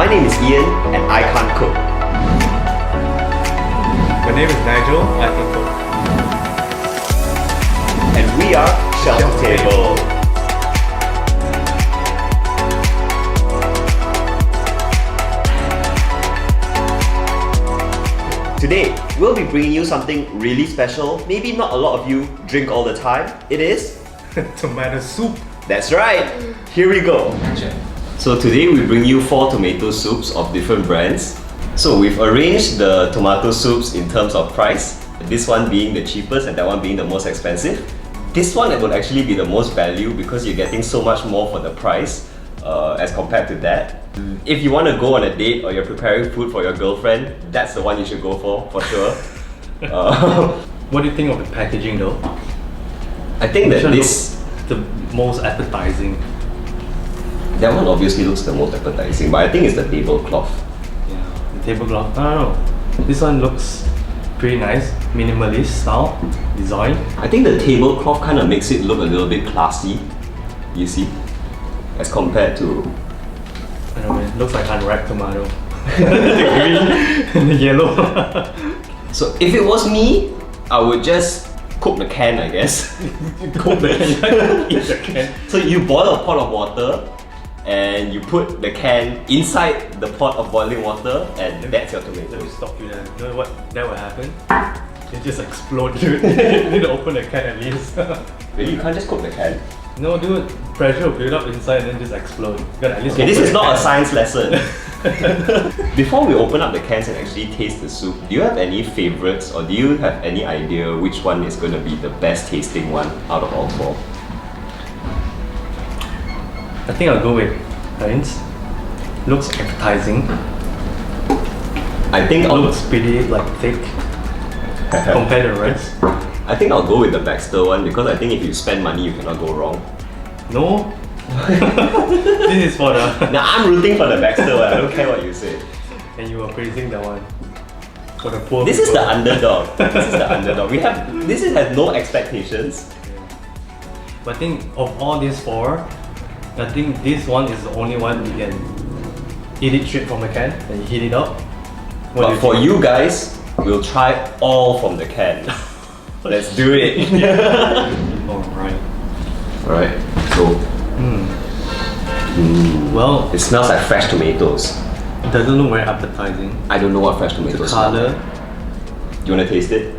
My name is Ian and I can't cook. My name is Nigel, I can cook. And we are Shelf Table. Today, we'll be bringing you something really special. Maybe not a lot of you drink all the time. It is Tomato soup. That's right! Here we go! So today we bring you 4 tomato soups of different brands. So we've arranged the tomato soups in terms of price. This one being the cheapest and that one being the most expensive. This one would actually be the most value because you're getting so much more for the price as compared to that. If you want to go on a date or you're preparing food for your girlfriend, that's the one you should go for sure. What do you think of the packaging though? I think that this... the most appetizing. That one obviously looks the most appetizing, but I think it's the tablecloth. Yeah, the tablecloth. I don't know. This one looks pretty nice, minimalist style design. I think the tablecloth kind of makes it look a little bit classy, you see, as compared to... I don't know, it looks like unwrapped tomato. The green and the yellow. So if it was me, I would just cook the can, I guess. Cook the can, eat the can. So you boil a pot of water and you put the can inside the pot of boiling water and that's your Let me tomatoes. stop you there. You know what that will happen? It just explode, dude. You need to open the can at least. Really, you can't just cook the can. No, dude. Pressure will build up inside and then just explode. You gotta at least Okay, this open is the not a can. science lesson. Before we open up the cans and actually taste the soup, do you have any favorites or do you have any idea which one is going to be the best tasting one out of all 4? I think I'll go with Heinz. Looks appetizing. I think Looks pretty like thick compared to the rest. I think I'll go with the Baxter one because I think if you spend money, you cannot go wrong. No. This is for the Now I'm rooting for the Baxter one. I don't care what you say. and you are praising that one for the poor This is people. the underdog. This is the underdog. This has no expectations. But I think of all these 4, I think this one is the only one you can eat it straight from the can and you heat it up. What do But for think? you guys, we'll try all from the can. Let's do it. Alright. Alright, so Well, it smells like fresh tomatoes. it doesn't look very appetizing. I don't know what fresh The tomatoes smell color, like. Do you want to taste it?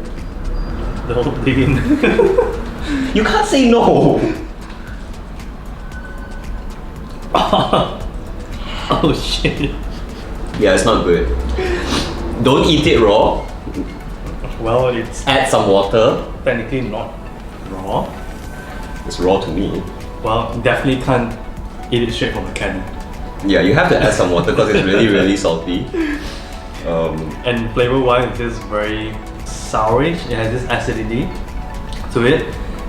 the whole thing. You can't say no! Oh shit. Yeah, it's not good. Don't eat it raw. Well, it's Add some water. technically not raw. It's raw to me. Well, definitely can't eat it straight from the can. Yeah, you have to add some water because it's really, really salty. And flavor-wise, it's just very sourish. It has this acidity to it,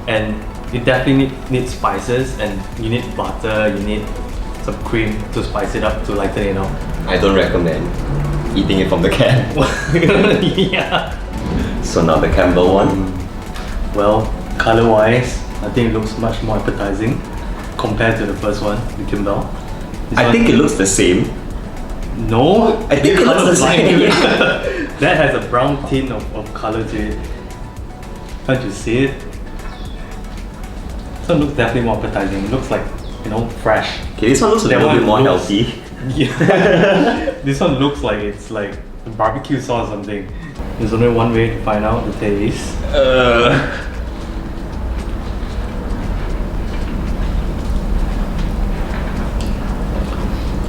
and it definitely needs spices. And you need butter. You need some cream to spice it up to lighten it up. I don't recommend eating it from the can. Yeah. So now the Campbell one. Well, color-wise, I think it looks much more appetizing compared to the first one, the Kimball. I think it looks the same. No, I think it looks the same. That has a brown tint of color to it. Can't you see it? This one looks definitely more appetizing. It looks like, you know, fresh. Okay, this one looks a That little one bit more looks- healthy. Yeah. This one looks like it's like barbecue sauce or something. There's only one way to find out the taste.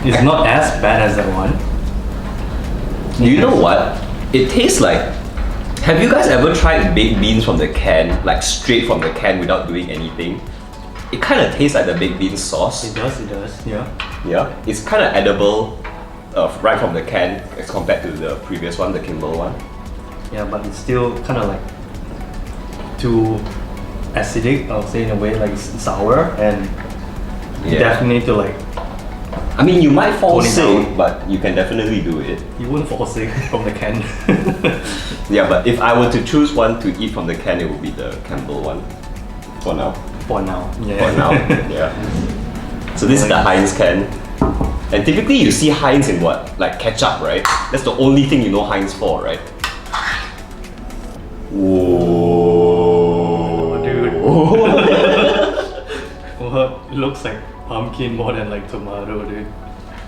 It's not as bad as that one. You know what? It tastes like... Have you guys ever tried baked beans from the can? Like straight from the can without doing anything? It kind of tastes like the baked bean sauce. It does, yeah. Yeah, it's kind of edible right from the can as compared to the previous one, the Kimball one. Yeah, but it's still kind of like too acidic, I'll say in a way, like it's sour, and you Yeah. definitely need to like, I mean, you might fall Tone it sick, down. but you can definitely do it. you wouldn't fall sick from the can. Yeah, but if I were to choose one to eat from the can, it would be the Campbell one. For now. For now. Yeah. For now. Yeah. So this is the Heinz can. And typically you see Heinz in what? Like ketchup, right? That's the only thing you know Heinz for, right? Whoa. Dude. Well, it looks like pumpkin more than like tomato, dude.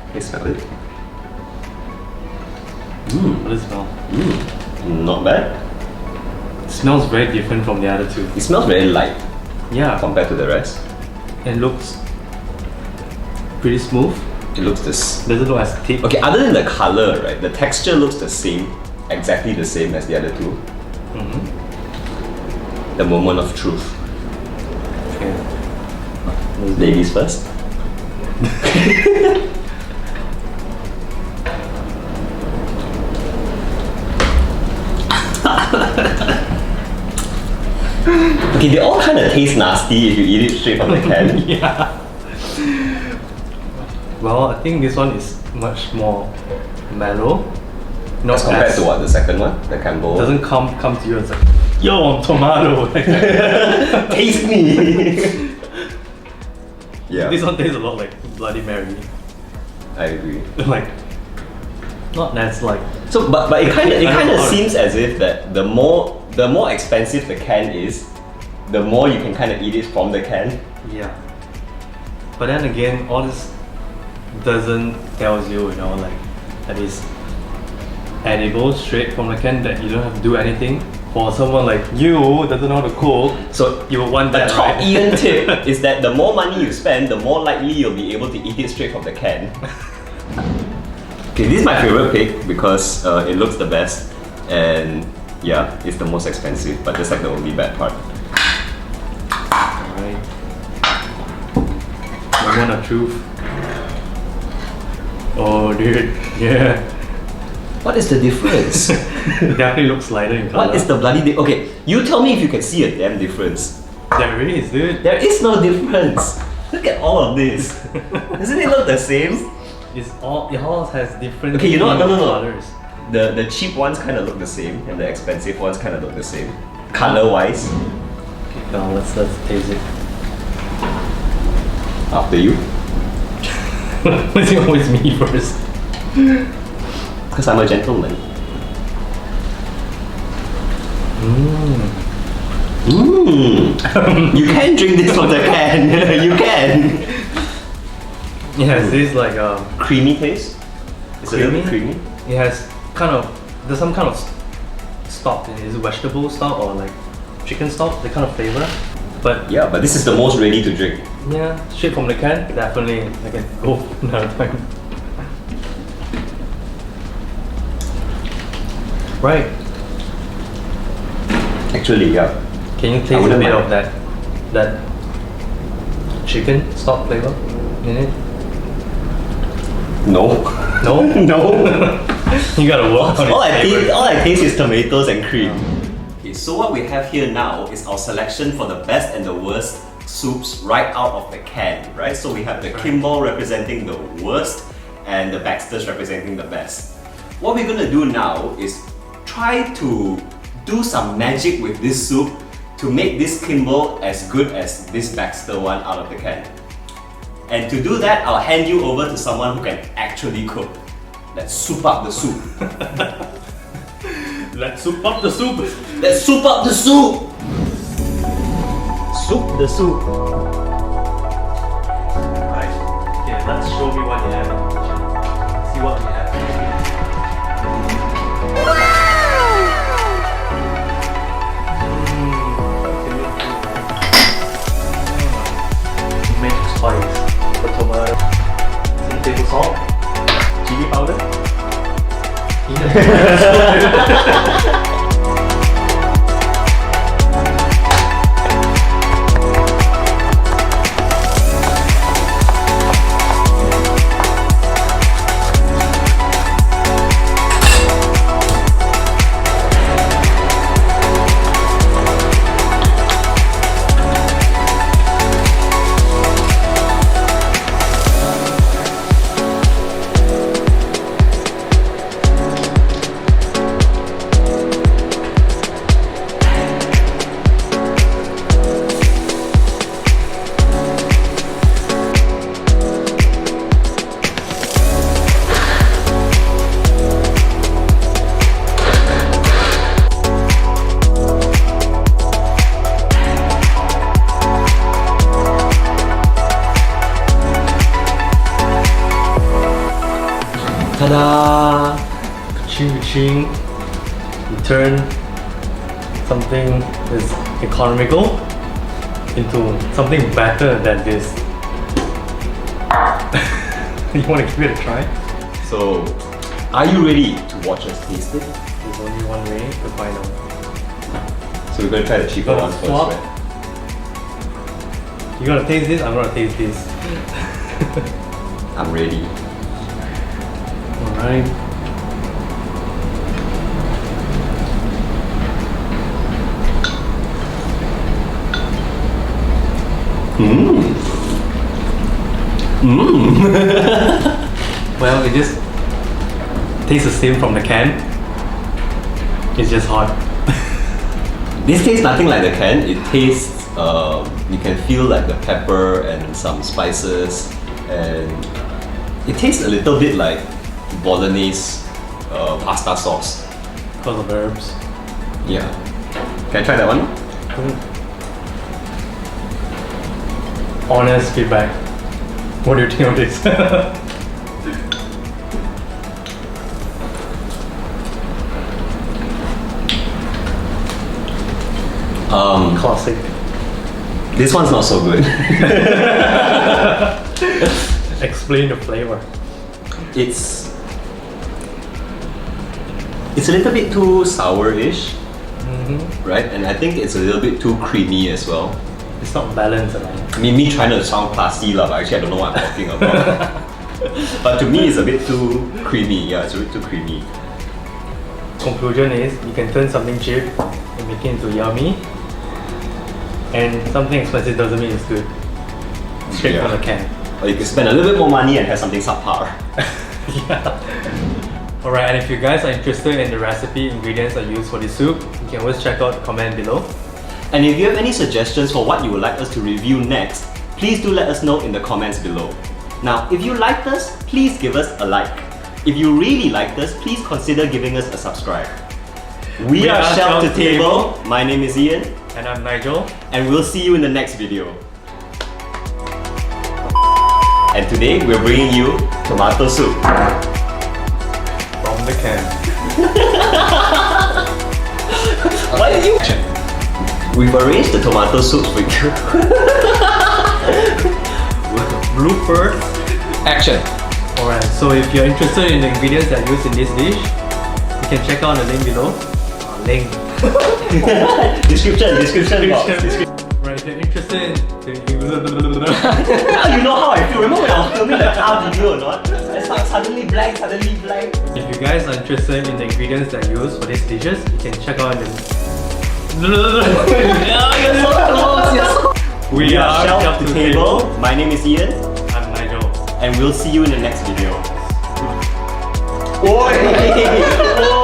Okay, smell it. What does it smell? Not bad. It smells very different from the other two. It smells very light Yeah. compared to the rest. And looks pretty smooth. It looks this. Doesn't look as thick. Okay, other than the color, right? The texture looks the same, exactly the same as the other two. The moment of truth. Okay. Ladies first. Okay, they all kind of taste nasty if you eat it straight from the can. Yeah. Well, I think this one is much more mellow. Not As compared as- to what, the second one? The Campbell? Doesn't come to you as like, yo, I'm tomato. Taste me! Yeah, This one tastes a lot like Bloody Mary. I agree. Like, not as like, So, but it kind I don't of know. seems as if that the more expensive the can is, the more you can kind of eat it from the can. yeah. But then again, all this doesn't tells you, like that is edible straight from the can, that you don't have to do anything. For someone like you who doesn't know how to cook, So you would want the that, top right? Ian tip is that the more money you spend, the more likely you'll be able to eat it straight from the can. Okay, this is my favorite pick because it looks the best, and yeah, it's the most expensive, but that's like the only bad part. Alright. Moment of truth. Oh, dude. Yeah. What is the difference? Definitely looks lighter in color. What is the bloody okay, you tell me if you can see a damn difference. There is, dude. There is no difference. Look at all of this. Doesn't it look the same? It all has different Okay, you know what? No. colors. The cheap ones kind of look the same, and the expensive ones kind of look the same. Color-wise, Okay, now let's taste it. after you. It's always me first. Because I'm a gentleman. You can drink this from the can. You can. Yeah, it tastes like Creamy taste. It's a little bit creamy. It has there's some kind of stock in it. Is it vegetable stock or like chicken stock? The kind of flavor. But Yeah, but this is the most ready to drink. yeah, straight from the can, definitely I can go another time. Right. Actually, yeah. Can you I taste a wouldn't bit mind. of that chicken stock flavor in it? No. No? No. You gotta work on all it. I taste is tomatoes and cream. Okay, so what we have here now is our selection for the best and the worst soups right out of the can, right? So we have the Kimball representing the worst and the Baxter's representing the best. What we're gonna do now is try to do some magic with this soup to make this Kimball as good as this Baxter one out of the can. And to do that, I'll hand you over to someone who can actually cook. Let's soup up the soup. Let's soup up the soup. Let's soup up the soup! Soup the soup. Right. Okay, let's show me what you have in the kitchen. See what we have. Make spice for tomato. Some table salt. Chili powder. Ta-da! Ka-ching. You turn something that's economical into something better than this. You want to give it a try? So, are you ready to watch us taste it? There's only one way to find out. So we're gonna try the cheaper one first, swap. right? You're gonna taste this, I'm gonna taste this. I'm ready. Alright. Well, it just tastes the same from the can. It's just hot. This tastes nothing like the can. It tastes, you can feel like the pepper and some spices, and it tastes a little bit like bolognese pasta sauce. Because of herbs. Yeah. Can I try that one? Honest feedback. What do you think of this? Classic. This one's not so good. Explain the flavor. It's a little bit too sour-ish, right? And I think it's a little bit too creamy as well. It's not balanced at all. I mean, me trying to sound classy, but actually I don't know what I'm talking about. But to me, it's a bit too creamy. Yeah, it's a bit too creamy. Conclusion is, you can turn something cheap and make it into yummy. And something expensive doesn't mean it's good. Straight from the can. Or you can spend a little bit more money and have something subpar. Yeah. Alright, and if you guys are interested in the recipe, ingredients I use for this soup, you can always check out the comment below. And if you have any suggestions for what you would like us to review next, please do let us know in the comments below. Now, if you liked us, please give us a like. If you really liked us, please consider giving us a subscribe. We are Shelf to Table. My name is Ian. And I'm Nigel. And we'll see you in the next video. And today we're bringing you tomato soup. From the can. Why did you? We've arranged the tomato soup for you. Blooper. Action. Alright, so if you're interested in the ingredients that are used in this dish, you can check out the link below. Link. Description box. Right, if you're interested in Now you know how I feel. Remember when I was filming the car video or not? It's like suddenly blank. If you guys are interested in the ingredients that are used for these dishes, you can check out the We are Shelf to Table. My name is Ian. I'm Nigel. And we'll see you in the next video. Oi!